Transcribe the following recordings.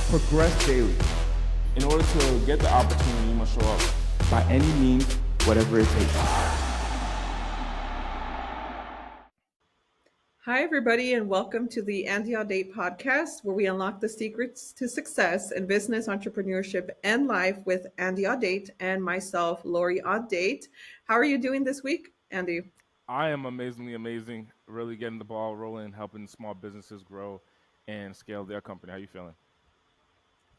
Progress daily. In order to get the opportunity, you must show up by any means, whatever it takes. Hi, everybody, and welcome to the Audate podcast, where we unlock the secrets to success in business, entrepreneurship, and life with Audate and myself, Lory Audate. How are you doing this week, Andy? I am amazingly amazing, really getting the ball rolling, helping small businesses grow and scale their company. How you feeling?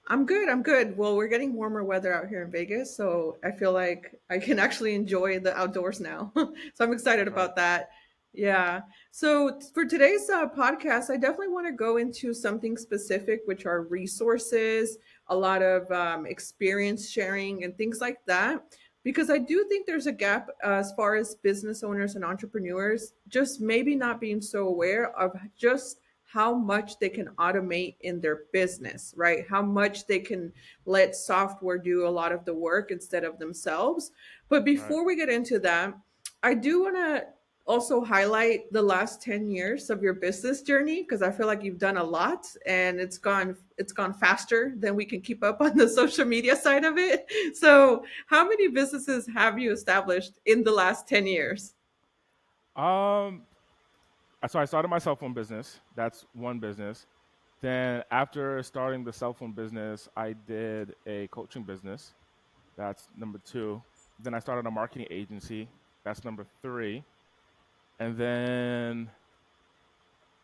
I'm good. I'm good. Well, we're getting warmer weather out here in Vegas, so I feel like I can actually enjoy the outdoors now. So I'm excited That's right. about that. Yeah. So for today's podcast, I definitely want to go into something specific, which are resources, a lot of experience sharing, and things like that. Because I do think there's a gap as far as business owners and entrepreneurs, just maybe not being so aware of just how much they can automate in their business, right? How much they can let software do a lot of the work instead of themselves. But Right. before we get into that, I do want to also highlight the last 10 years of your business journey because I feel like you've done a lot and it's gone faster than we can keep up on the social media side of it. So, how many businesses have you established in the last 10 years? Um, so I started my cell phone business. That's one business. Then after starting the cell phone business, I did a coaching business. That's number two. Then I started a marketing agency. That's number three. And then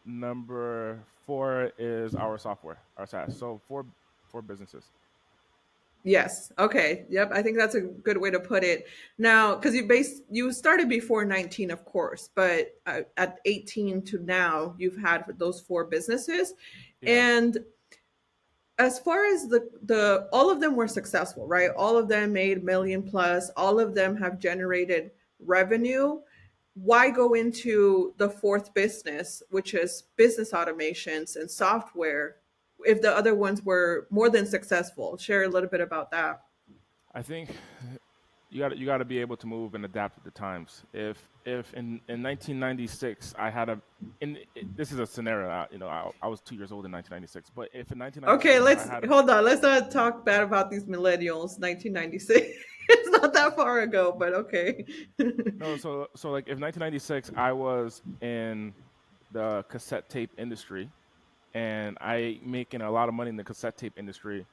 number four is our software, our SaaS. So four businesses. Yes. Okay. Yep. I think that's a good way to put it. Now, because you started before 19, of course, but at 18 to now, you've had those four businesses, Yeah. and as far as the all of them were successful, right? All of them made million plus. All of them have generated revenue. Why go into the fourth business, which is business automations and software, if the other ones were more than successful? Share a little bit about that. I think you got to be able to move and adapt with the times. If in 1996 I had a this is a scenario. I was 2 years old in 1996, but if in Okay, 1996 I let's had a hold on. Let's not talk bad about these millennials. 1996. It's not that far ago, but okay. no, so like if 1996 I was in the cassette tape industry and I making a lot of money in the cassette tape industry,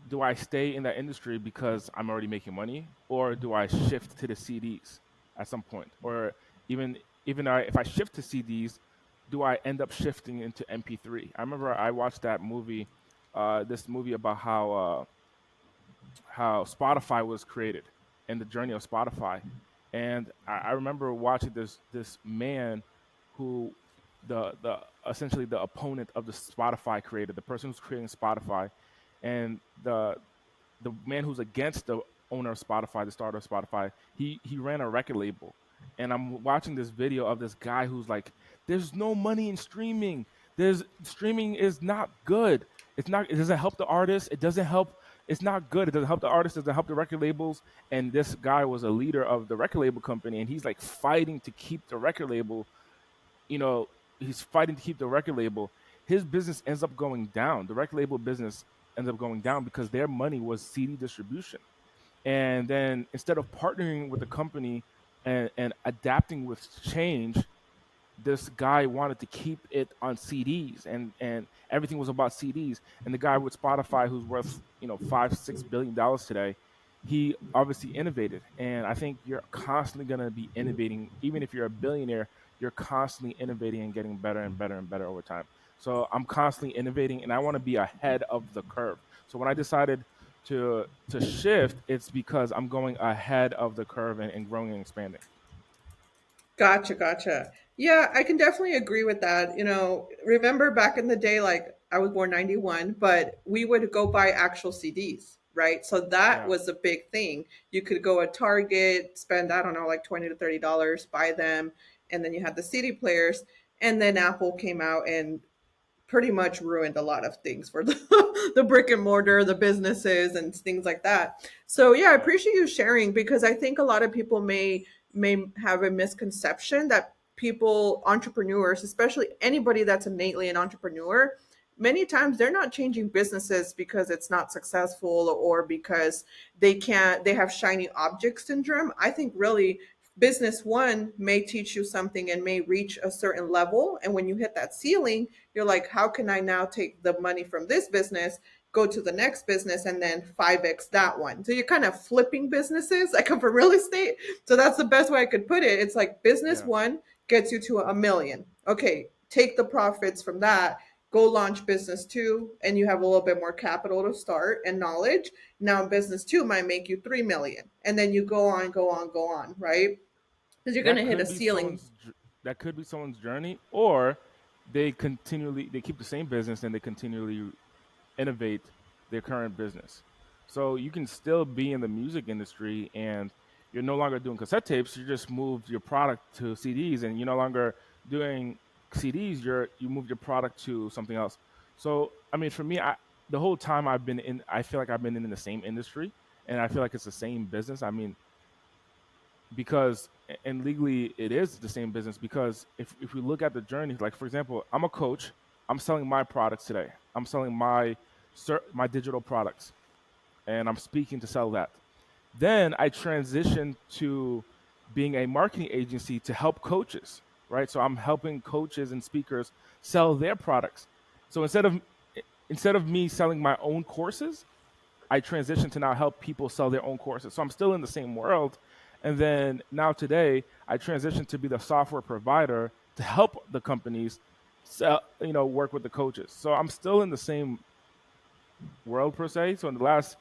do I stay in that industry because I'm already making money, or do I shift to the CDs at some point, or even if I shift to CDs, do I end up shifting into MP3? I remember I watched that movie, this movie about how Spotify was created and the journey of Spotify, and I remember watching this man who the essentially the opponent of the Spotify creator, the person who's creating Spotify, and the man who's against the owner of Spotify, the starter of Spotify, he ran a record label. And I'm watching this video of this guy who's like, there's no money in streaming. There's streaming is not good. It's not, it doesn't help the artist. It doesn't help, it's not good. It doesn't help the artist, it doesn't help the record labels. And this guy was a leader of the record label company, and he's like fighting to keep the record label, you know, he's fighting to keep the record label. His business ends up going down. The record label business ends up going down because their money was CD distribution. And then instead of partnering with the company and adapting with change, this guy wanted to keep it on CDs, and everything was about CDs. And the guy with Spotify, who's worth $5-6 billion today, he obviously innovated. And I think you're constantly going to be innovating, even if you're a billionaire. You're constantly innovating and getting better and better and better over time. So I'm constantly innovating, and I want to be ahead of the curve. So when I decided to shift, it's because I'm going ahead of the curve and growing and expanding. Gotcha, gotcha. Yeah, I can definitely agree with that. Remember back in the day, like I was born 91, but we would go buy actual CDs, right? So that Yeah. was a big thing. You could go at Target, spend, I don't know, like 20 to $30, buy them, and then you had the CD players. And then Apple came out and pretty much ruined a lot of things for the brick and mortar, the businesses, and things like that. So yeah, I Right. appreciate you sharing because I think a lot of people may have a misconception that people, entrepreneurs, especially anybody that's innately an entrepreneur, many times they're not changing businesses because it's not successful or because they have shiny object syndrome. I think really business one may teach you something and may reach a certain level, and when you hit that ceiling, you're like, how can I now take the money from this business, go to the next business, and then 5x that one? So you're kind of flipping businesses. I come from real estate, so that's the best way I could put it. It's like business Yeah. one gets you to 1 million. Okay, take the profits from that, go launch business two, and you have a little bit more capital to start and knowledge. Now business two might make you 3 million, and then you go on, go on, go on, right? Because you're going That to hit a could be ceiling. that could be someone's journey, or they keep the same business and they continually innovate their current business. So you can still be in the music industry and you're no longer doing cassette tapes. You just moved your product to CDs, and you're no longer doing CDs. You moved your product to something else. So I mean, for me, the whole time I feel like I've been in the same industry, and I feel like it's the same business. I mean, because and legally it is the same business, because if we look at the journey, like for example, I'm a coach. I'm selling my products today. I'm selling my digital products, and I'm speaking to sell that. Then I transitioned to being a marketing agency to help coaches, right? So I'm helping coaches and speakers sell their products. So instead of me selling my own courses, I transitioned to now help people sell their own courses. So I'm still in the same world. And then now today, I transitioned to be the software provider to help the companies sell, work with the coaches. So I'm still in the same world per se. So in the last,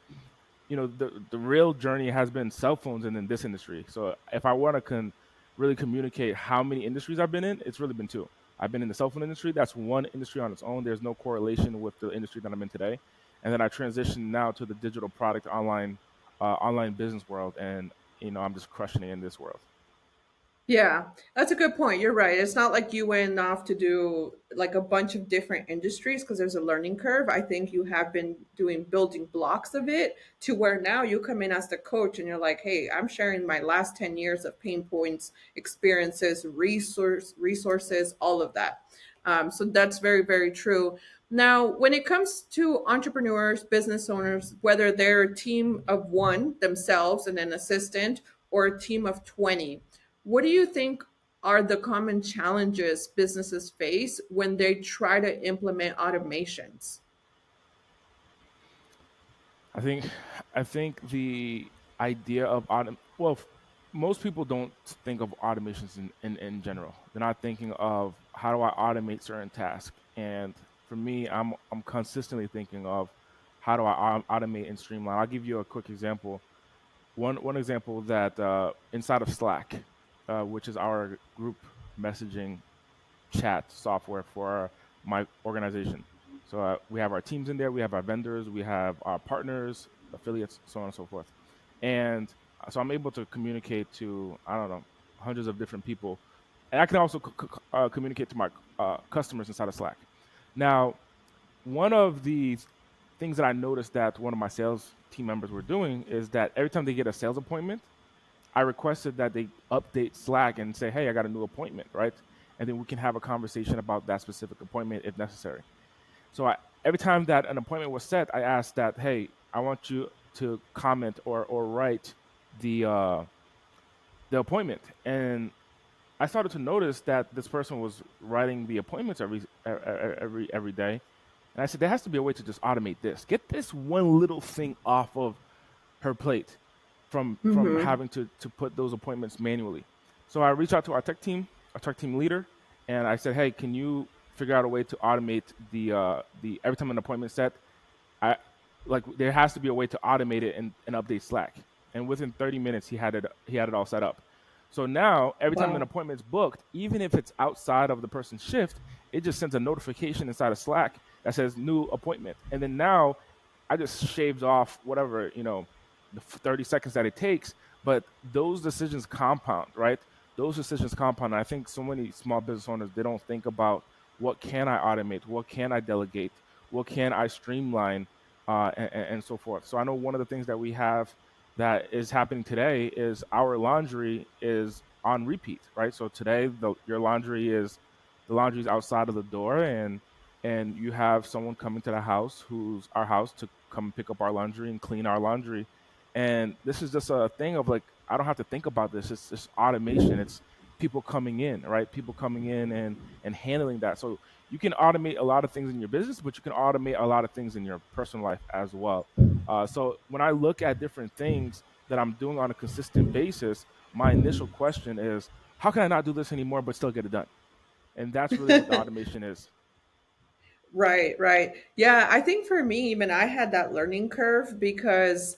the real journey has been cell phones and in this industry. So if I want to really communicate how many industries I've been in, it's really been two. I've been in the cell phone industry. That's one industry on its own. There's no correlation with the industry that I'm in today. And then I transitioned now to the digital product online business world, and I'm just crushing it in this world. Yeah, that's a good point. You're right. It's not like you went off to do like a bunch of different industries because there's a learning curve. I think you have been doing building blocks of it to where now you come in as the coach and you're like, hey, I'm sharing my last 10 years of pain points, experiences, resources, all of that. So that's very, very true. Now, when it comes to entrepreneurs, business owners, whether they're a team of one themselves and an assistant or a team of 20, what do you think are the common challenges businesses face when they try to implement automations? I think I think the idea of most people don't think of automations in general. They're not thinking of how do I automate certain tasks. And for me, I'm consistently thinking of how do I automate and streamline. I'll give you a quick example. One example that inside of Slack, which is our group messaging chat software for my organization. So we have our teams in there, we have our vendors, we have our partners, affiliates, so on and so forth. And so I'm able to communicate to, I don't know, hundreds of different people. And I can also communicate to my customers inside of Slack. Now, one of the things that I noticed that one of my sales team members were doing is that every time they get a sales appointment, I requested that they update Slack and say, "Hey, I got a new appointment," right? And then we can have a conversation about that specific appointment if necessary. So every time that an appointment was set, I asked that, "Hey, I want you to comment or write the the appointment." And I started to notice that this person was writing the appointments every day. And I said, there has to be a way to just automate this. Get this one little thing off of her plate from Mm-hmm. having to put those appointments manually. So I reached out to our tech team leader, and I said, "Hey, can you figure out a way to automate the every time an appointment set, I like there has to be a way to automate it and update Slack." And within 30 minutes, he had it all set up. So now every time an Wow. appointment's booked, even if it's outside of the person's shift, it just sends a notification inside of Slack that says new appointment. And then now I just shaved off whatever, the 30 seconds that it takes. But those decisions compound, right? Those decisions compound. And I think so many small business owners, they don't think about what can I automate? What can I delegate? What can I streamline? And so forth. So I know one of the things that we have that is happening today is our laundry is on repeat, right? So today the laundry is outside of the door, and and you have someone coming to the house, who's our house, to come pick up our laundry and clean our laundry. And this is just a thing of like, I don't have to think about this. It's just automation. It's people coming in, right? People coming in and handling that. So you can automate a lot of things in your business, but you can automate a lot of things in your personal life as well. So when I look at different things that I'm doing on a consistent basis, my initial question is, how can I not do this anymore but still get it done? And that's really what the automation is. Right, right. Yeah, I think for me, even I had that learning curve because,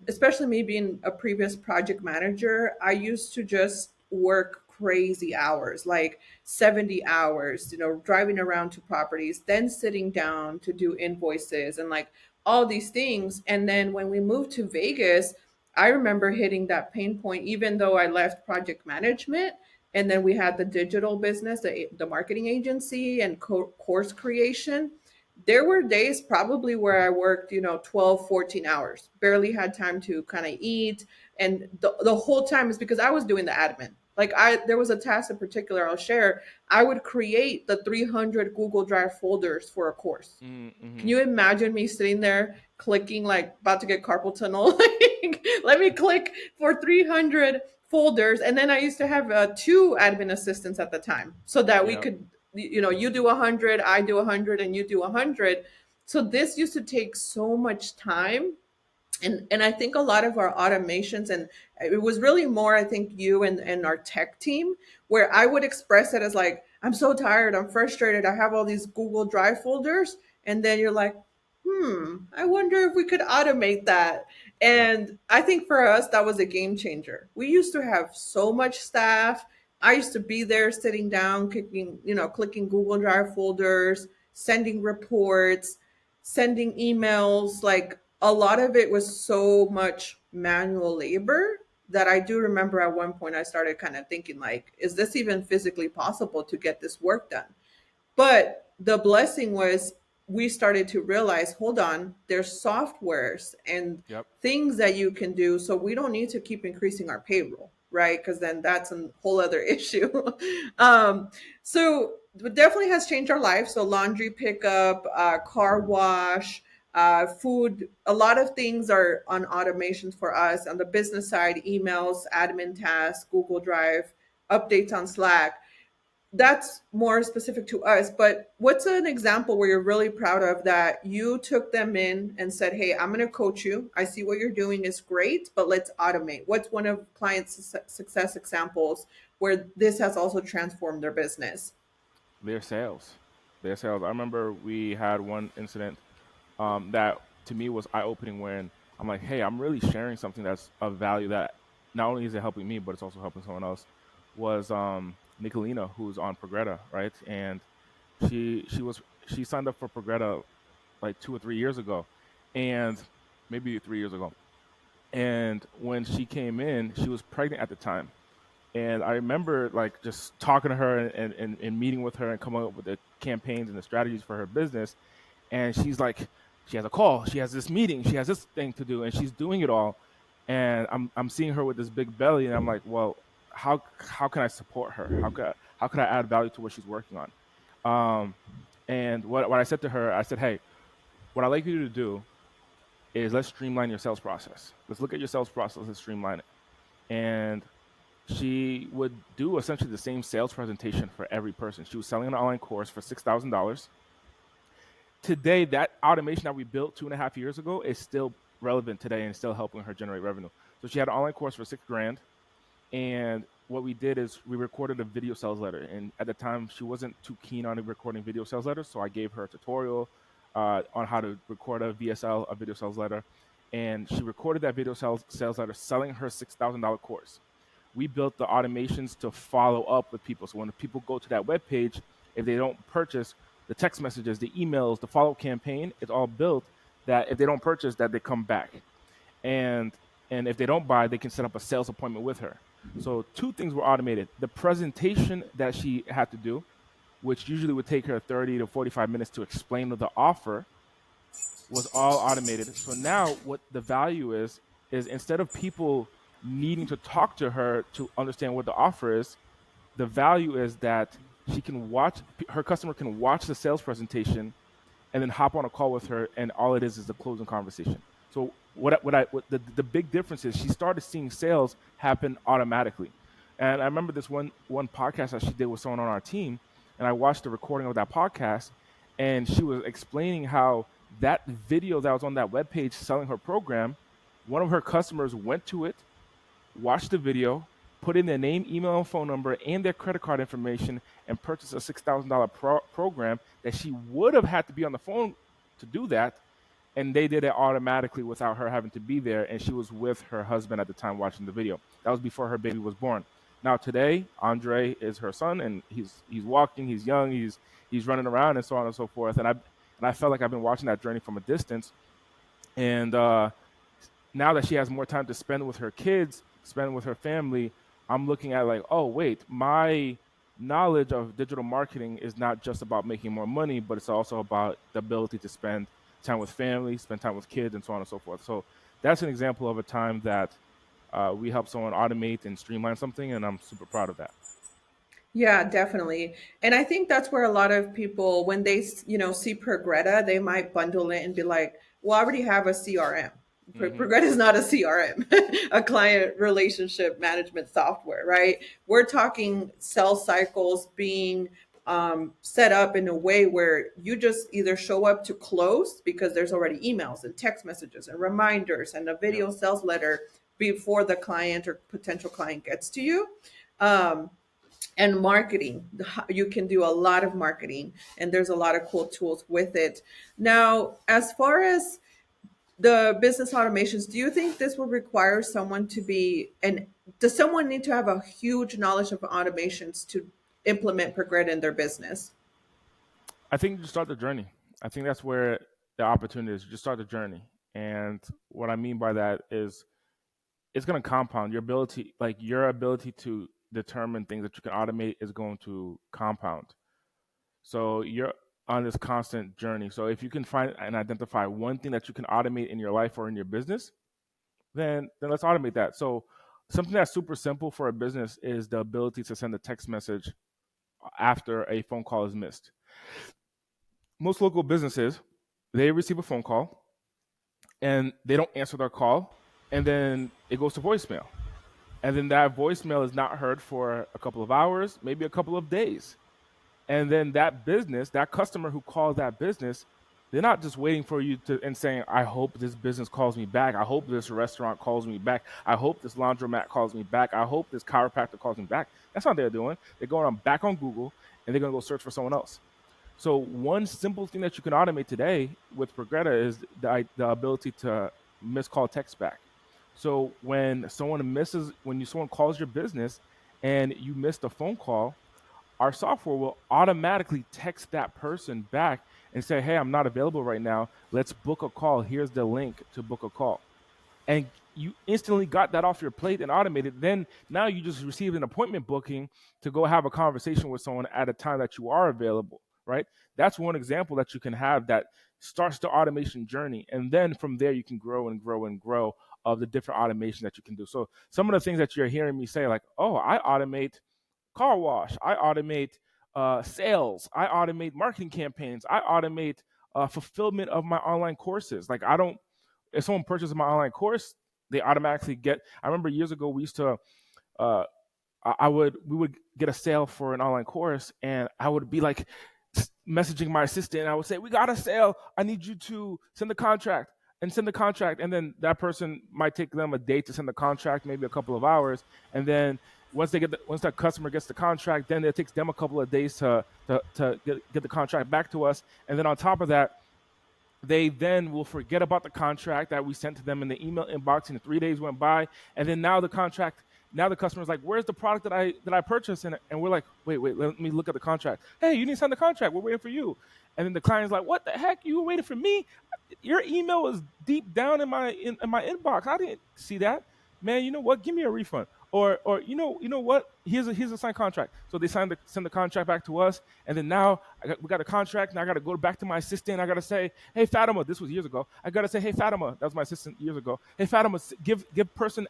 especially me being a previous project manager, I used to just work crazy hours, like 70 hours, driving around to properties, then sitting down to do invoices and like all these things. And then when we moved to Vegas, I remember hitting that pain point, even though I left project management and then we had the digital business, the marketing agency and course creation. There were days probably where I worked 12, 14 hours, barely had time to kind of eat. And the whole time is because I was doing the admin. Like there was a task in particular I'll share. I would create the 300 Google Drive folders for a course. Can Mm-hmm. you imagine me sitting there clicking like about to get carpal tunnel? Like, let me click for 300 folders. And then I used to have two admin assistants at the time so that we Yep. could, you do 100, I do 100, and you do 100. So this used to take so much time. And I think a lot of our automations, and it was really more, I think you and our tech team, where I would express it as like, I'm so tired, I'm frustrated, I have all these Google Drive folders. And then you're like, I wonder if we could automate that. Yep. And I think for us, that was a game changer. We used to have so much staff. I used to be there sitting down, clicking Google Drive folders, sending reports, sending emails. Like a lot of it was so much manual labor that I do remember at one point I started kind of thinking like, is this even physically possible to get this work done? But the blessing was we started to realize, hold on, there's softwares and Yep. things that you can do. So we don't need to keep increasing our payroll, right? Because then that's a whole other issue. um, so it definitely has changed our life. So laundry pickup, car wash, food, a lot of things are on automations for us. On the business side, emails, admin tasks, Google Drive, updates on Slack. That's more specific to us, but what's an example where you're really proud of that you took them in and said, hey, I'm going to coach you, I see what you're doing is great, but let's automate? What's one of clients' success examples where this has also transformed their business? Their sales. Their sales. I remember we had one incident that to me was eye opening when I'm like, hey, I'm really sharing something that's of value that not only is it helping me, but it's also helping someone else. Was Nicolina, who's on Progresa, right? And she signed up for Progresa like 2 or 3 years ago, and maybe 3 years ago. And when she came in, she was pregnant at the time. And I remember like just talking to her and meeting with her and coming up with the campaigns and the strategies for her business. And she's like, she has a call, she has this meeting, she has this thing to do, and she's doing it all. And I'm seeing her with this big belly, and I'm like, well, how can I support her? How could I add value to what she's working on? Um, and what I said to her, I said, hey, what I'd like you to do is let's streamline your sales process. Let's look at your sales process and streamline it. And she would do essentially the same sales presentation for every person. She was selling an online course for $6,000. Today, that automation that we built 2.5 years ago is still relevant today and still helping her generate revenue. So she had an online course for 6 grand. And what we did is we recorded a video sales letter. And at the time, she wasn't too keen on recording video sales letters. So I gave her a tutorial on how to record a VSL, a video sales letter. And she recorded that video sales letter selling her $6,000 course. We built the automations to follow up with people. So when people go to that webpage, if they don't purchase, the text messages, the emails, the follow-up campaign, it's all built that if they don't purchase, that they come back. And if they don't buy, they can set up a sales appointment with her. So 2 things were automated. The presentation that she had to do, which usually would take her 30 to 45 minutes to explain the offer, was all automated. So now what the value is instead of people needing to talk to her to understand what the offer is, the value is that her customer can watch the sales presentation and then hop on a call with her, and all it is a closing conversation. So what the big difference is, she started seeing sales happen automatically. And I remember this one podcast that she did with someone on our team, and I watched the recording of that podcast, and she was explaining how that video that was on that webpage selling her program, one of her customers went to it, watched the video, put in their name, email, and phone number, and their credit card information, and purchased a $6,000 program that she would have had to be on the phone to do that. And they did it automatically without her having to be there. And she was with her husband at the time watching the video. That was before her baby was born. Now today, Andre is her son, and he's walking, he's young, he's running around, and so on and so forth. And I felt like I've been watching that journey from a distance. And now that she has more time to spend with her kids, spend with her family, I'm looking at like, oh wait, my knowledge of digital marketing is not just about making more money, but it's also about the ability to spend time with family, spend time with kids, and so on and so forth. So that's an example of a time that we help someone automate and streamline something, and I'm super proud of that. Yeah, definitely. And I think that's where a lot of people, when they, see Progreta, they might bundle it and be like, well, I already have a CRM. Progreta is not a CRM, a client relationship management software, right? We're talking sales cycles being set up in a way where you just either show up to close because there's already emails and text messages and reminders and a video sales letter before the client or potential client gets to you. And marketing, you can do a lot of marketing, and there's a lot of cool tools with it. Now, as far as the business automations, do you think this will require someone to be, and does someone need to have a huge knowledge of automations to implement Progreta in their business? I think you just start the journey. I think that's where the opportunity is. You just start the journey. And what I mean by that is it's going to compound your ability to determine things that you can automate is going to compound. So you're on this constant journey. So if you can find and identify one thing that you can automate in your life or in your business, then let's automate that. So something that's super simple for a business is the ability to send a text message after a phone call is missed. Most local businesses, they receive a phone call and they don't answer their call, and then it goes to voicemail. And then that voicemail is not heard for a couple of hours, maybe a couple of days. And then that customer who called that business, they're not just waiting for you and saying, I hope this business calls me back. I hope this restaurant calls me back. I hope this laundromat calls me back. I hope this chiropractor calls me back. That's not what they're doing. They're going back on Google, and they're going to go search for someone else. So one simple thing that you can automate today with Progresa is the ability to miss call text back. So when someone calls your business and you miss the phone call, our software will automatically text that person back and say, hey, I'm not available right now. Let's book a call. Here's the link to book a call. And you instantly got that off your plate and automated. Then now you just received an appointment booking to go have a conversation with someone at a time that you are available, right? That's one example that you can have that starts the automation journey. And then from there, you can grow and grow and grow of the different automation that you can do. So some of the things that you're hearing me say, like, oh, I automate car wash, I automate sales, I automate marketing campaigns, I automate fulfillment of my online courses. Like if someone purchases my online course, they automatically get. I remember years ago we used to, we would get a sale for an online course, and I would be like messaging my assistant, and I would say, we got a sale, I need you to send the contract. And then that person might take them a day to send the contract, maybe a couple of hours, and then once that customer gets the contract, then it takes them a couple of days to get the contract back to us, and then on top of that, they then will forget about the contract that we sent to them in the email inbox, and 3 days went by, and then now the customer's like, where's the product that I purchased? And we're like, wait, let me look at the contract. Hey, you didn't sign the contract. We're waiting for you. And then the client's like, what the heck? You were waiting for me? Your email was deep down in my inbox. I didn't see that. Man, you know what? Give me a refund. Or you know what? Here's a signed contract. So they send the contract back to us, and then now we got a contract. Now I got to go back to my assistant. I got to say, hey Fatima, this was years ago. I got to say, hey Fatima, that was my assistant years ago. Hey Fatima, give person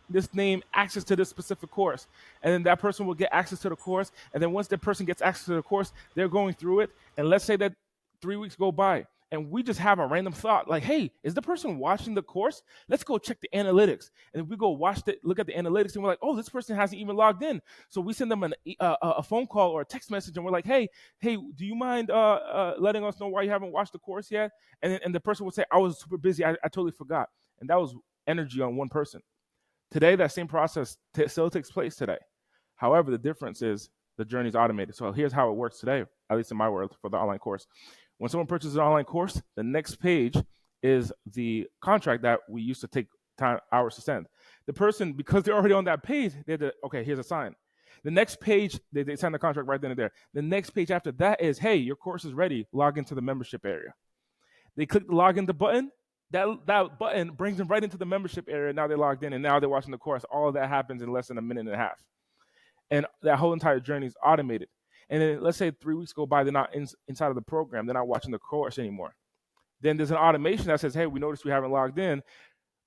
this name access to this specific course, and then that person will get access to the course, and then once that person gets access to the course, they're going through it, and let's say that 3 weeks go by, and we just have a random thought like, hey, is the person watching the course? Let's go check the analytics. And we go look at the analytics, and we're like, oh, this person hasn't even logged in. So we send them a phone call or a text message, and we're like, hey, do you mind letting us know why you haven't watched the course yet? And the person would say, I was super busy, I totally forgot. And that was energy on one person. Today, that same process still takes place today. However, the difference is the journey is automated. So here's how it works today, at least in my world, for the online course. When someone purchases an online course, the next page is the contract that we used to take hours to send. The person, because they're already on that page, okay, here's a sign. The next page, they sign the contract right then and there. The next page after that is, hey, your course is ready. Log into the membership area. They click the login button. That button brings them right into the membership area. Now they're logged in, and now they're watching the course. All of that happens in less than a minute and a half. And that whole entire journey is automated. And then let's say 3 weeks go by, they're not inside of the program. They're not watching the course anymore. Then there's an automation that says, hey, we noticed we haven't logged in.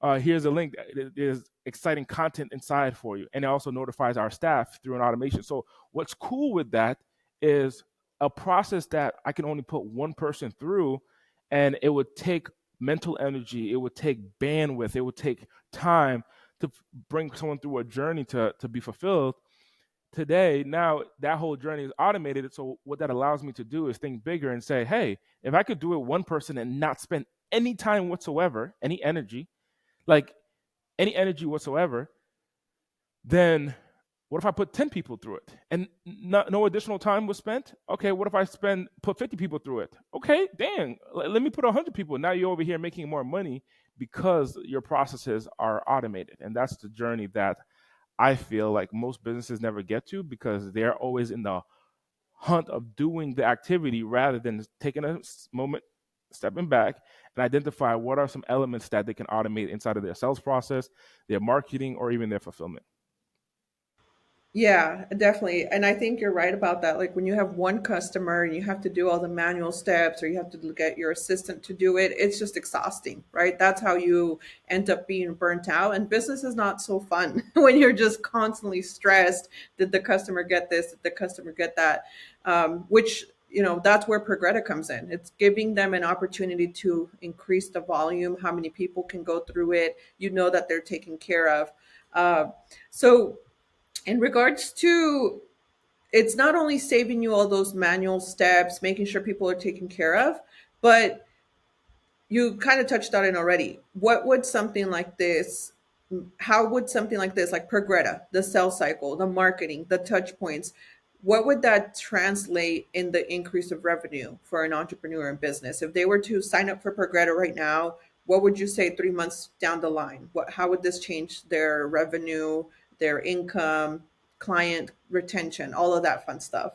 Here's a link. There's exciting content inside for you. And it also notifies our staff through an automation. So what's cool with that is a process that I can only put one person through, and it would take mental energy, it would take bandwidth, it would take time to bring someone through a journey to be fulfilled. Today, now that whole journey is automated. So what that allows me to do is think bigger and say, hey, if I could do it one person and not spend any time whatsoever, any energy whatsoever, then what if I put 10 people through it and no additional time was spent? Okay, what if I put 50 people through it? Okay, dang, let me put 100 people. Now you're over here making more money because your processes are automated. And that's the journey that I feel like most businesses never get to, because they're always in the hunt of doing the activity rather than taking a moment, stepping back, and identify what are some elements that they can automate inside of their sales process, their marketing, or even their fulfillment. Yeah, definitely. And I think you're right about that. Like when you have one customer and you have to do all the manual steps or you have to get your assistant to do it, it's just exhausting, right? That's how you end up being burnt out. And business is not so fun when you're just constantly stressed. Did the customer get this? Did the customer get that? Which, that's where Progreta comes in. It's giving them an opportunity to increase the volume, how many people can go through it. You know that they're taken care of. So, in regards to, it's not only saving you all those manual steps, making sure people are taken care of, but you kind of touched on it already. What would something like this, how would something like this, like Progreta, the sales cycle, the marketing, the touch points, what would that translate in the increase of revenue for an entrepreneur in business? If they were to sign up for Progreta right now, what would you say 3 months down the line? How would this change their revenue, their income, client retention, all of that fun stuff?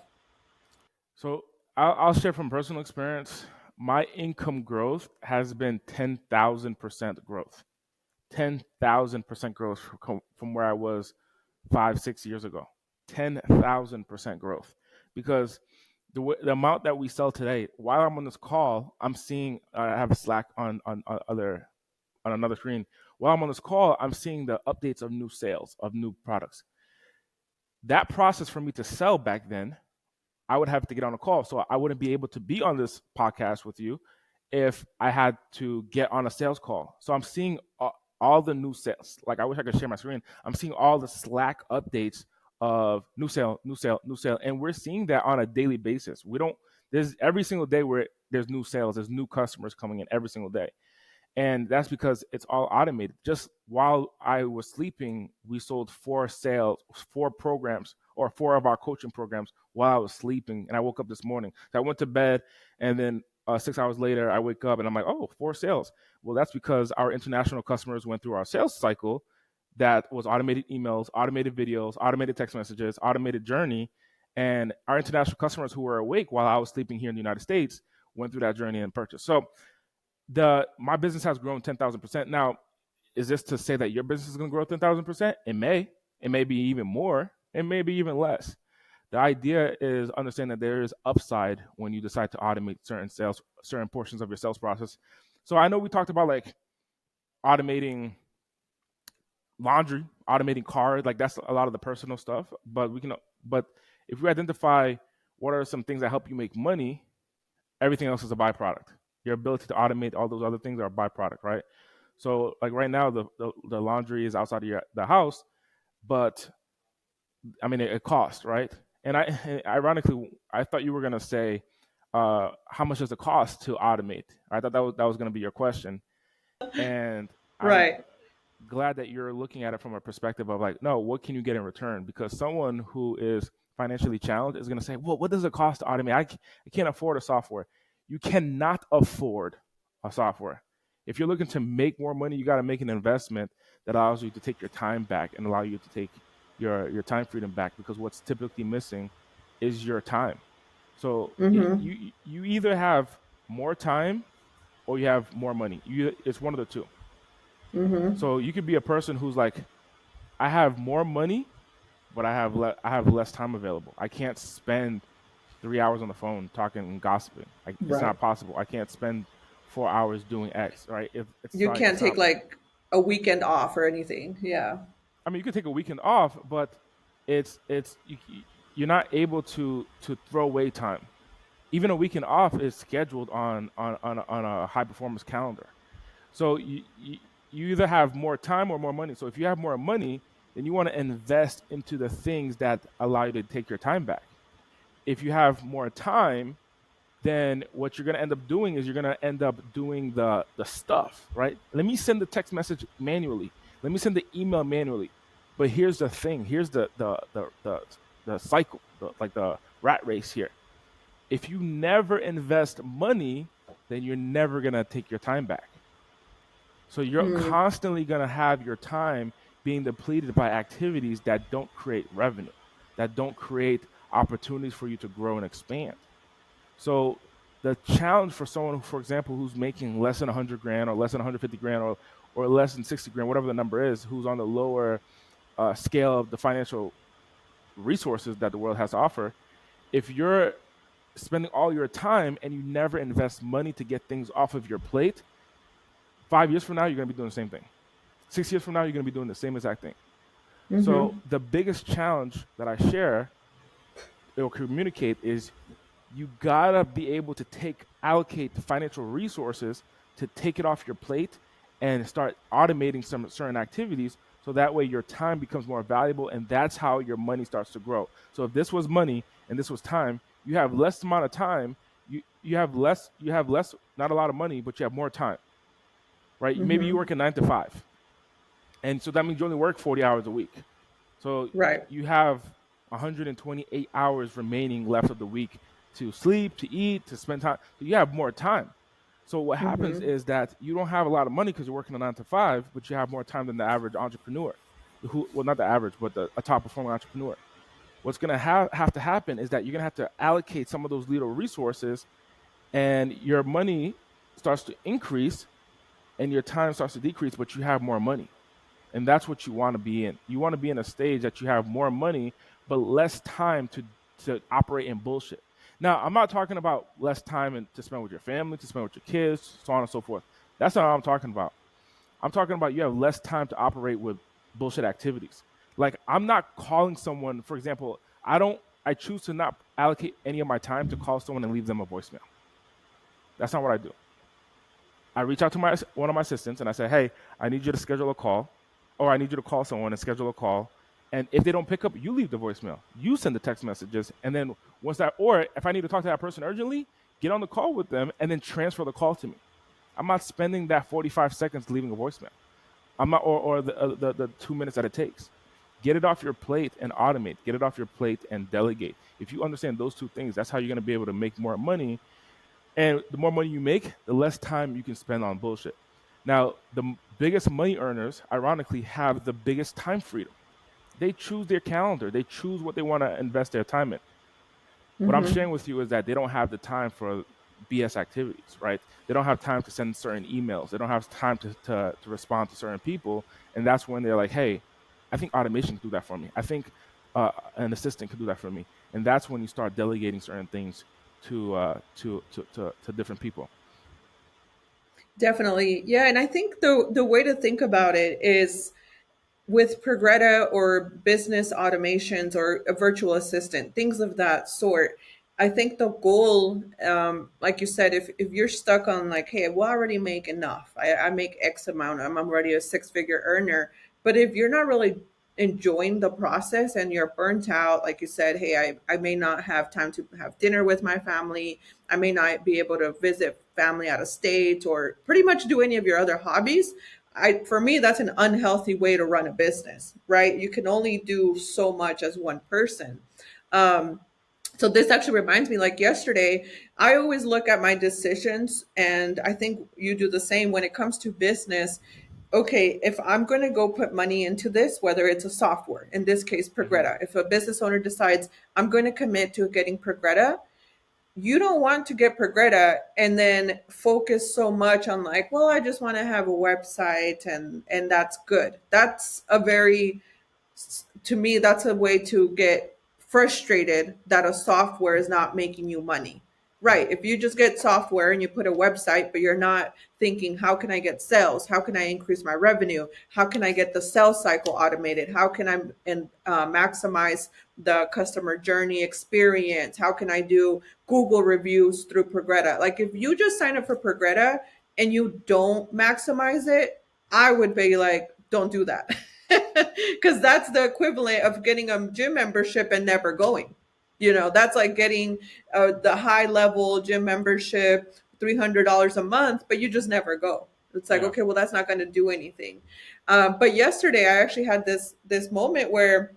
So I'll share from personal experience. My income growth has been 10,000% growth. 10,000% growth from where I was 5-6 years ago. 10,000% growth, because the amount that we sell today. While I'm on this call, I'm seeing I have a Slack on another screen. While I'm on this call, I'm seeing the updates of new sales of new products. That process for me to sell back then, I would have to get on a call. So I wouldn't be able to be on this podcast with you if I had to get on a sales call. So I'm seeing all the new sales. Like, I wish I could share my screen. I'm seeing all the Slack updates of new sale, new sale, new sale. And we're seeing that on a daily basis. There's every single day where there's new sales, there's new customers coming in every single day. And that's because it's all automated. Just while I was sleeping, we sold 4 programs, or 4 of our coaching programs while I was sleeping. And I woke up this morning. So I went to bed, and then 6 hours later, I wake up and I'm like, oh, 4 sales. Well, that's because our international customers went through our sales cycle that was automated emails, automated videos, automated text messages, automated journey. And our international customers who were awake while I was sleeping here in the United States went through that journey and purchased. So my business has grown 10,000%. Now, is this to say that your business is going to grow 10,000%? It may be even more. It may be even less. The idea is understand that there is upside when you decide to automate certain portions of your sales process. So I know we talked about like automating laundry, automating cars, like that's a lot of the personal stuff. But if we identify what are some things that help you make money, everything else is a byproduct. Your ability to automate all those other things are a byproduct, right? So like right now, the laundry is outside of the house, but I mean it costs, right? And ironically, I thought you were gonna say, how much does it cost to automate? I thought that was gonna be your question, and I'm Right. glad that you're looking at it from a perspective of like, no, what can you get in return? Because someone who is financially challenged is going to say, well, what does it cost to automate? I can't afford a software. You cannot afford a software. If you're looking to make more money, you got to make an investment that allows you to take your time back and allow you to take your time freedom back, because what's typically missing is your time. So Mm-hmm. you either have more time or you have more money. It's one of the two. Mm-hmm. So you could be a person who's like, I have more money, but I have less time available. I can't spend 3 hours on the phone talking and gossiping. It's Right. not possible. I can't spend 4 hours doing X. Right? If it's You like can't it's take not. like a weekend off or anything. Yeah. I mean, you could take a weekend off, but you're not able to throw away time. Even a weekend off is scheduled on a high performance calendar. So you either have more time or more money. So if you have more money, then you want to invest into the things that allow you to take your time back. If you have more time, then what you're going to end up doing is you're going to end up doing the stuff, right? Let me send the text message manually. Let me send the email manually. But here's the thing. Here's the cycle, like the rat race here. If you never invest money, then you're never going to take your time back. So you're Mm. constantly going to have your time being depleted by activities that don't create revenue, that don't create opportunities for you to grow and expand. So the challenge for someone, who, for example, who's making less than 100 grand or less than 150 grand or less than 60 grand, whatever the number is, who's on the lower scale of the financial resources that the world has to offer, if you're spending all your time and you never invest money to get things off of your plate, 5 years from now, you're going to be doing the same thing. 6 years from now, you're going to be doing the same exact thing. So Mm-hmm. the biggest challenge that I share or communicate is you gotta be able to allocate the financial resources to take it off your plate and start automating some certain activities, so that way your time becomes more valuable, and that's how your money starts to grow. So if this was money and this was time, you have less amount of time, you have less not a lot of money, but you have more time, right? Maybe you Mm-hmm. work a 9 to 5, and so that means you only work 40 hours a week. So Right. you have 128 hours remaining left of the week to sleep, to eat, to spend time. So you have more time. So what happens Mm-hmm. is that you don't have a lot of money because you're working a 9 to 5, but you have more time than the average entrepreneur. Well, not the average, but a top performing entrepreneur. What's going to have to happen is that you're going to have to allocate some of those little resources, and your money starts to increase and your time starts to decrease, but you have more money. And that's what you want to be in. You want to be in a stage that you have more money, but less time to operate in bullshit. Now, I'm not talking about less time to spend with your family, to spend with your kids, so on and so forth. That's not what I'm talking about. I'm talking about you have less time to operate with bullshit activities. Like, I'm not calling someone, for example, I choose to not allocate any of my time to call someone and leave them a voicemail. That's not what I do. I reach out to one of my assistants and I say, "Hey, I need you to schedule a call, or I need you to call someone and schedule a call. And if they don't pick up, you leave the voicemail. You send the text messages, and then or if I need to talk to that person urgently, get on the call with them and then transfer the call to me. I'm not spending that 45 seconds leaving a voicemail. I'm not, or the 2 minutes that it takes. Get it off your plate and automate. Get it off your plate and delegate. If you understand those two things, that's how you're going to be able to make more money, and the more money you make, the less time you can spend on bullshit. Now, the biggest money earners, ironically, have the biggest time freedom. They choose their calendar, they choose what they want to invest their time in. What I'm Mm-hmm. sharing with you is that they don't have the time for BS activities, right? They don't have time to send certain emails. They don't have time to respond to certain people. And that's when they're like, hey, I think automation can do that for me. I think an assistant can do that for me. And that's when you start delegating certain things to different people. Definitely. Yeah, and I think the way to think about it is with Progreta or business automations or a virtual assistant, things of that sort, I think the goal, like you said, if you're stuck on like, hey, well, I already make enough, I make X amount, I'm already a six-figure earner. But if you're not really enjoying the process and you're burnt out, like you said, hey, I may not have time to have dinner with my family, I may not be able to visit family out of state or pretty much do any of your other hobbies. For me, that's an unhealthy way to run a business, right? You can only do so much as one person. Um, so this actually reminds me, like yesterday, I always look at my decisions, and I think you do the same when it comes to business. Okay, if I'm going to go put money into this, whether it's a software, in this case, Mm-hmm. Progreta, if a business owner decides I'm going to commit to getting Progreta, you don't want to get Progreta and then focus so much on like, well, I just want to have a website and that's good. That's a very, to me, that's a way to get frustrated that a software is not making you money. Yeah. Right. If you just get software and you put a website, but you're not thinking, how can I get sales? How can I increase my revenue? How can I get the sales cycle automated? How can I maximize the customer journey experience? How can I do Google reviews through Progreta? Like if you just sign up for Progreta and you don't maximize it, I would be like, don't do that. Because that's the equivalent of getting a gym membership and never going. You know, that's like getting the high level gym membership, $300 a month, but you just never go. It's like, Yeah. okay, well, that's not going to do anything. But yesterday, I actually had this moment where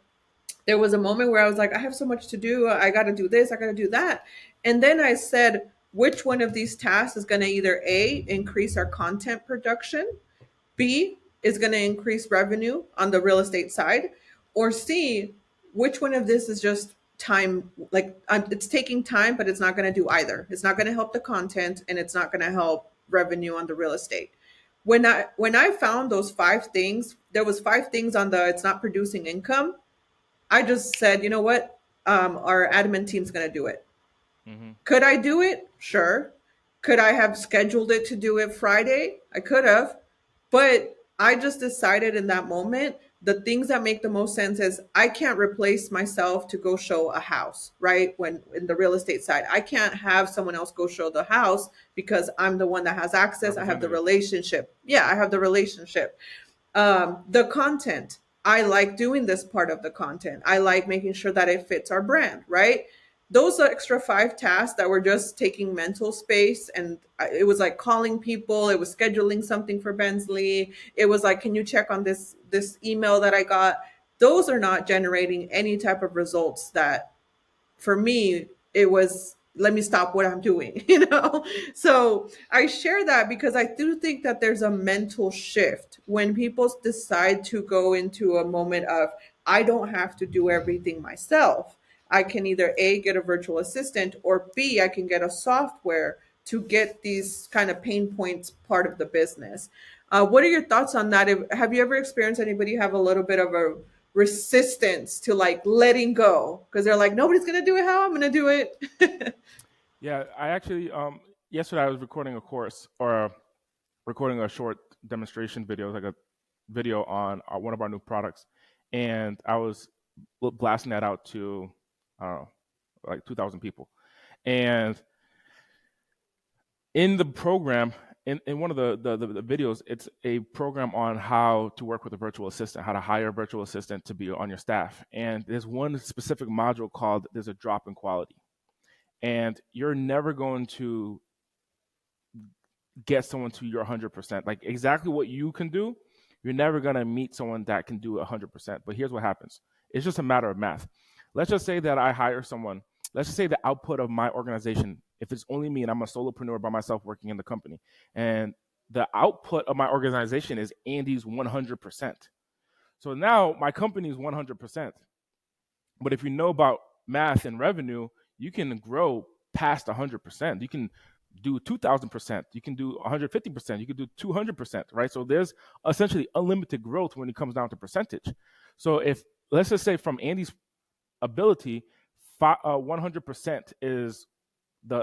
there was a moment where I was like, I have so much to do. I got to do this. I got to do that. And then I said, which one of these tasks is going to either A, increase our content production, B, is going to increase revenue on the real estate side, or C, which one of this is just time, like it's taking time, but it's not going to do either. It's not going to help the content and it's not going to help revenue on the real estate. When I found those five things, there was five things on the it's not producing income. I just said, you know what? Our admin team's going to do it. Mm-hmm. Could I do it? Sure. Could I have scheduled it to do it Friday? I could have. But I just decided in that moment, the things that make the most sense is I can't replace myself to go show a house, right? When in the real estate side, I can't have someone else go show the house because I'm the one that has access. I have the Representative. relationship. Yeah, I have the relationship. The content, I like doing this part of the content. I like making sure that it fits our brand, right? Those extra five tasks that were just taking mental space, and it was like calling people, it was scheduling something for Bensley, it was like, can you check on this email that I got? Those are not generating any type of results that, for me, it was, let me stop what I'm doing, you know? So I share that because I do think that there's a mental shift when people decide to go into a moment of, I don't have to do everything myself. I can either A, get a virtual assistant, or B, I can get a software to get these kind of pain points part of the business. What are your thoughts on that? Have you ever experienced anybody have a little bit of a resistance to like letting go because they're like, nobody's gonna do it how I'm gonna do it? Yeah. I actually yesterday I was recording a course or recording a short demonstration video, like a video on one of our new products, and I was blasting that out to I don't know, like 2,000 people, and in the program, in one of the videos, it's a program on how to work with a virtual assistant, how to hire a virtual assistant to be on your staff. And there's one specific module called there's a drop in quality. And you're never going to get someone to your 100%. Like exactly what you can do, you're never going to meet someone that can do 100%. But here's what happens. It's just a matter of math. Let's just say that I hire someone. Let's just say the output of my organization, if it's only me and I'm a solopreneur by myself working in the company, and the output of my organization is Andy's 100%. So now my company is 100%. But if you know about math and revenue, you can grow past 100%. You can do 2,000%. You can do 150%. You can do 200%, right? So there's essentially unlimited growth when it comes down to percentage. So if, let's just say from Andy's ability, 100% is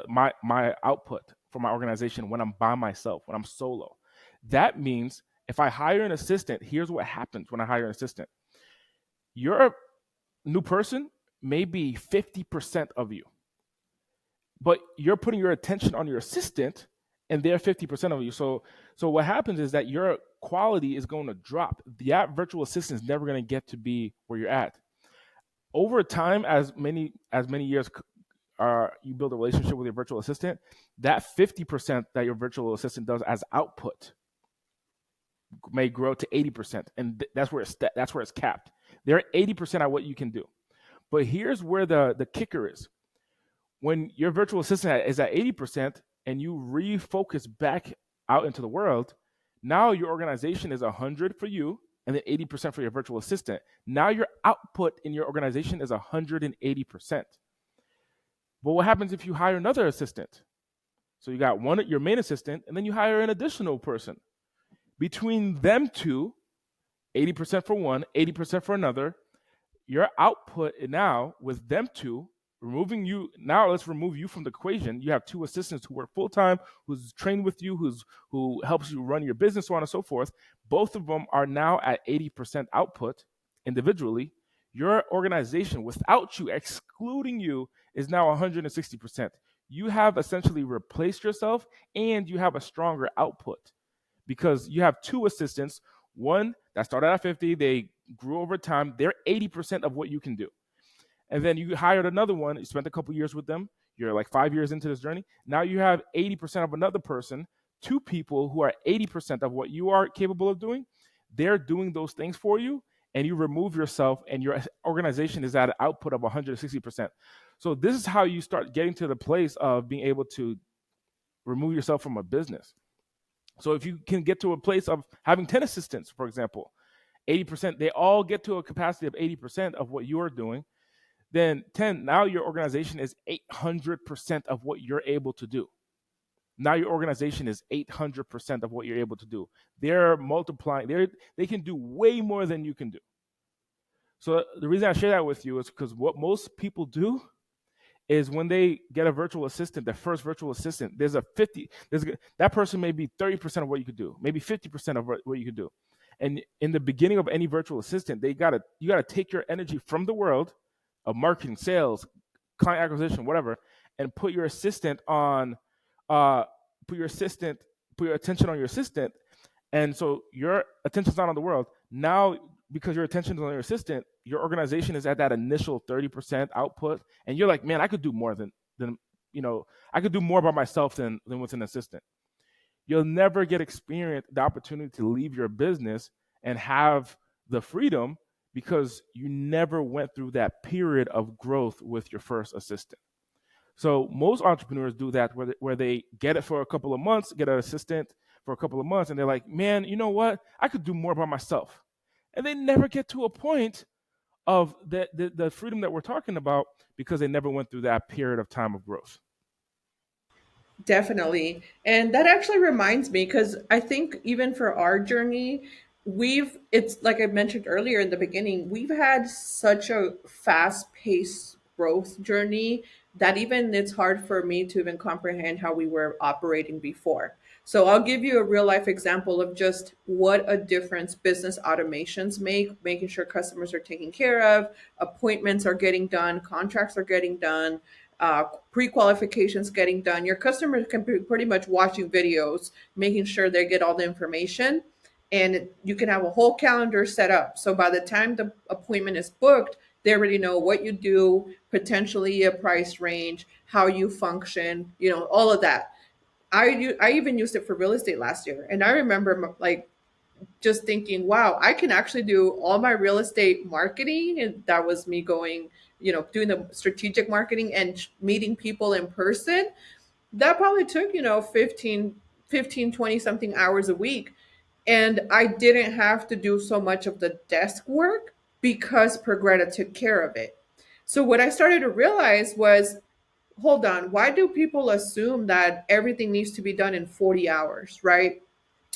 my output for my organization when I'm by myself, when I'm solo. That means If I hire an assistant, here's what happens when I hire an assistant. Your new person may be 50% of you, but you're putting your attention on your assistant and they're 50% of you. So what happens is that your quality is going to drop. The virtual assistant is never going to get to be where you're at. Over time, as many years you build a relationship with your virtual assistant, that 50% that your virtual assistant does as output may grow to 80%, and that's where it's capped. They're 80% at what you can do. But here's where the kicker is. When your virtual assistant is at 80% and you refocus back out into the world, now your organization is 100 for you and then 80% for your virtual assistant. Now your output in your organization is 180%. But what happens if you hire another assistant? So you got your main assistant, and then you hire an additional person. Between them two, 80% for one, 80% for another, your output now with them two, removing you, now let's remove you from the equation. You have two assistants who work full-time, who's trained with you, who helps you run your business, so on and so forth. Both of them are now at 80% output individually. Your organization, without you, excluding you, is now 160%. You have essentially replaced yourself, and you have a stronger output because you have two assistants, one that started at 50, they grew over time, they're 80% of what you can do. And then you hired another one, you spent a couple years with them, you're like 5 years into this journey. Now you have 80% of another person, two people who are 80% of what you are capable of doing. They're doing those things for you, and you remove yourself, and your organization is at an output of 160%. So this is how you start getting to the place of being able to remove yourself from a business. So if you can get to a place of having 10 assistants, for example, 80%, they all get to a capacity of 80% of what you're doing, then now your organization is 800% of what you're able to do. Now your organization is 800% of what you're able to do. They're multiplying. They can do way more than you can do. So the reason I share that with you is because what most people do is when they get a virtual assistant, their first virtual assistant, that person may be 30% of what you could do, maybe 50% of what you could do. And in the beginning of any virtual assistant, you gotta take your energy from the world of marketing, sales, client acquisition, whatever, and put your attention on your assistant. And so your attention's not on the world. Now, because your attention is on your assistant, your organization is at that initial 30% output, and you're like, man, I could do more than I could do more by myself than with an assistant. You'll never get the opportunity to leave your business and have the freedom because you never went through that period of growth with your first assistant. So most entrepreneurs do that where they get it for a couple of months, get an assistant for a couple of months, and they're like, man, you know what? I could do more by myself. And they never get to a point of the freedom that we're talking about because they never went through that period of time of growth. Definitely. And that actually reminds me because I think even for our journey, it's like I mentioned earlier in the beginning, we've had such a fast paced growth journey that even it's hard for me to even comprehend how we were operating before. So I'll give you a real life example of just what a difference business automations make, making sure customers are taken care of, appointments are getting done, contracts are getting done, pre-qualifications getting done. Your customers can be pretty much watching videos, making sure they get all the information, and you can have a whole calendar set up. So by the time the appointment is booked, they already know what you do, potentially a price range, how you function, all of that. I even used it for real estate last year, and I remember like just thinking, wow, I can actually do all my real estate marketing. And that was me going, doing the strategic marketing and meeting people in person. That probably took, 15, 20 something hours a week. And I didn't have to do so much of the desk work because Progreta took care of it. So what I started to realize was, hold on, why do people assume that everything needs to be done in 40 hours, right?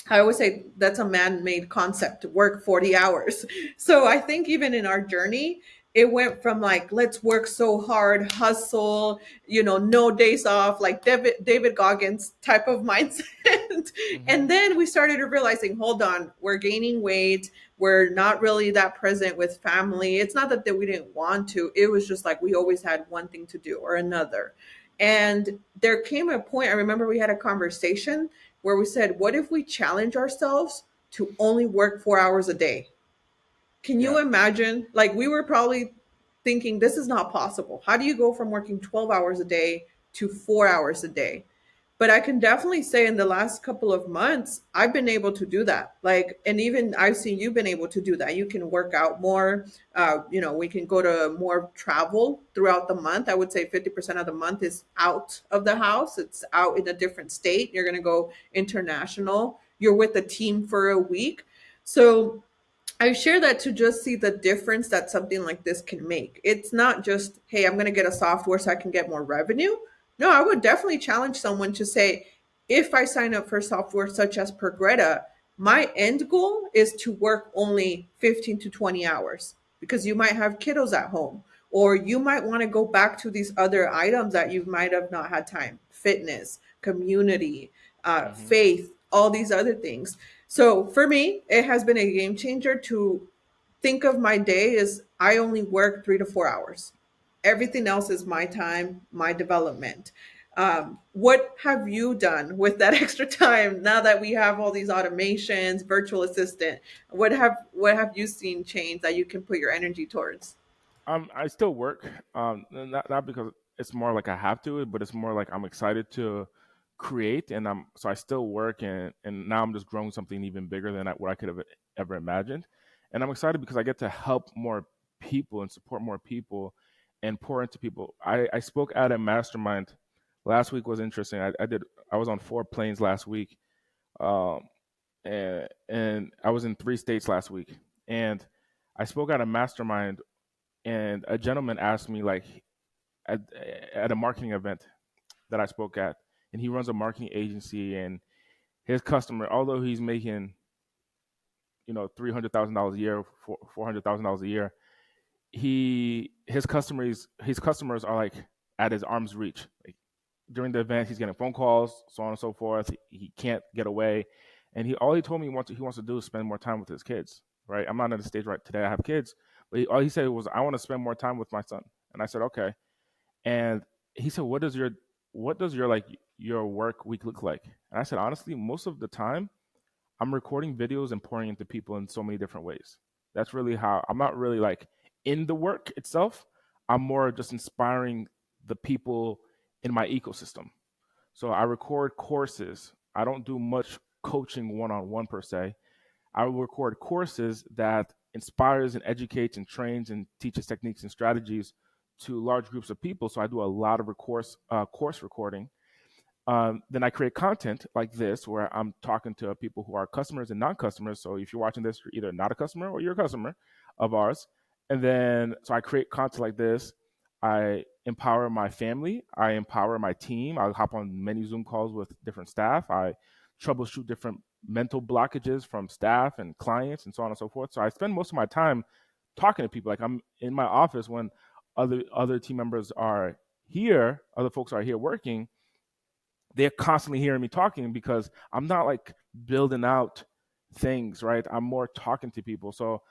I always say that's a man-made concept to work 40 hours. So I think even in our journey, it went from like, let's work so hard, hustle, no days off, like David Goggins type of mindset Mm-hmm. And then we started realizing, hold on, we're gaining weight. We're not really that present with family. It's not that we didn't want to. It was just like we always had one thing to do or another. And there came a point, I remember we had a conversation where we said, what if we challenge ourselves to only work 4 hours a day? Can you Yeah. imagine? Like, we were probably thinking, this is not possible. How do you go from working 12 hours a day to 4 hours a day? But I can definitely say in the last couple of months, I've been able to do that. Like, and even I've seen you've been able to do that. You can work out more. We can go to more travel throughout the month. I would say 50% of the month is out of the house. It's out in a different state. You're going to go international. You're with the team for a week. So I share that to just see the difference that something like this can make. It's not just, hey, I'm going to get a software so I can get more revenue. No, I would definitely challenge someone to say, if I sign up for software such as Progresa, my end goal is to work only 15 to 20 hours because you might have kiddos at home, or you might want to go back to these other items that you might have not had time: fitness, community, Mm-hmm. faith, all these other things. So for me, it has been a game changer to think of my day as I only work 3 to 4 hours. Everything else is my time, my development. What have you done with that extra time now that we have all these automations, virtual assistant? What have you seen change that you can put your energy towards? I still work. Not because it's more like I have to, but it's more like I'm excited to create, and I still work, and now I'm just growing something even bigger than what I could have ever imagined, and I'm excited because I get to help more people and support more people, and pour into people. I spoke at a mastermind last week. Was interesting. I was on 4 planes last week, um, and I was in 3 states last week, and I spoke at a mastermind, and a gentleman asked me, like, at, at a marketing event that I spoke at, and he runs a marketing agency, and his customer, although he's making $300,000 a year, $400,000 a year, his customers are like at his arm's reach. Like, during the event, he's getting phone calls, so on and so forth. He can't get away, and he told me he wants to do is spend more time with his kids. Right, I'm not at the stage right today. I have kids, but all he said was, "I want to spend more time with my son." And I said, "Okay." And he said, "What does your like your work week look like?" And I said, "Honestly, most of the time, I'm recording videos and pouring into people in so many different ways. That's really how I'm not really like in the work itself. I'm more just inspiring the people in my ecosystem. So I record courses. I don't do much coaching one on one per se. I will record courses that inspires and educates and trains and teaches techniques and strategies to large groups of people. So I do a lot of course recording. Then I create content like this where I'm talking to people who are customers and non-customers. So if you're watching this, you're either not a customer or you're a customer of ours. And then so I create content like this. I empower my family. I empower my team. I hop on many Zoom calls with different staff. I troubleshoot different mental blockages from staff and clients and so on and so forth. So I spend most of my time talking to people. Like, I'm in my office when other team members are here, other folks are here working. They're constantly hearing me talking because I'm not like building out things, right? I'm more talking to people. So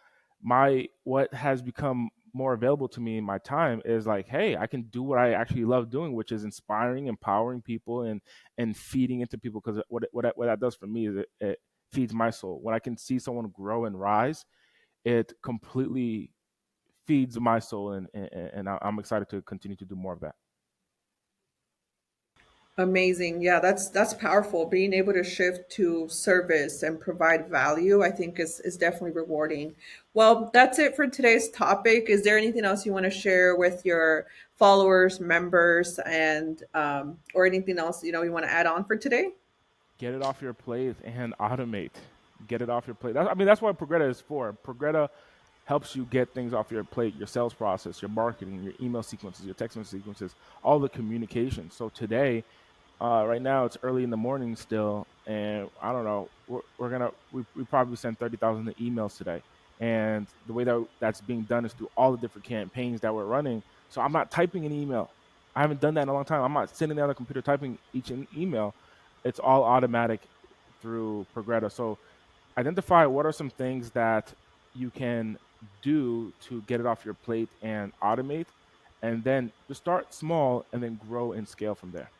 my what has become more available to me in my time is like, hey, I can do what I actually love doing, which is inspiring, empowering people, and feeding into people. Because what that does for me is it feeds my soul. When I can see someone grow and rise, it completely feeds my soul, and I'm excited to continue to do more of that. Amazing. Yeah, that's powerful. Being able to shift to service and provide value, I think is definitely rewarding. Well, that's it for today's topic. Is there anything else you want to share with your followers, members, and or anything else you want to add on for today? Get it off your plate and automate. Get it off your plate. That's what Progreta is for. Progreta helps you get things off your plate, your sales process, your marketing, your email sequences, your text message sequences, all the communication. So today, right now it's early in the morning still, and I don't know. We probably sent 30,000 emails today, and the way that's being done is through all the different campaigns that we're running. So I'm not typing an email. I haven't done that in a long time. I'm not sitting there on the computer typing each email. It's all automatic through Progresa. So identify what are some things that you can do to get it off your plate and automate, and then just start small and then grow and scale from there.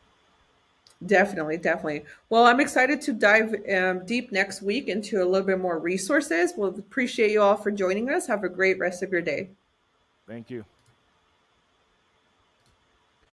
Definitely, definitely. Well, I'm excited to dive deep next week into a little bit more resources. We'll appreciate you all for joining us. Have a great rest of your day. Thank you.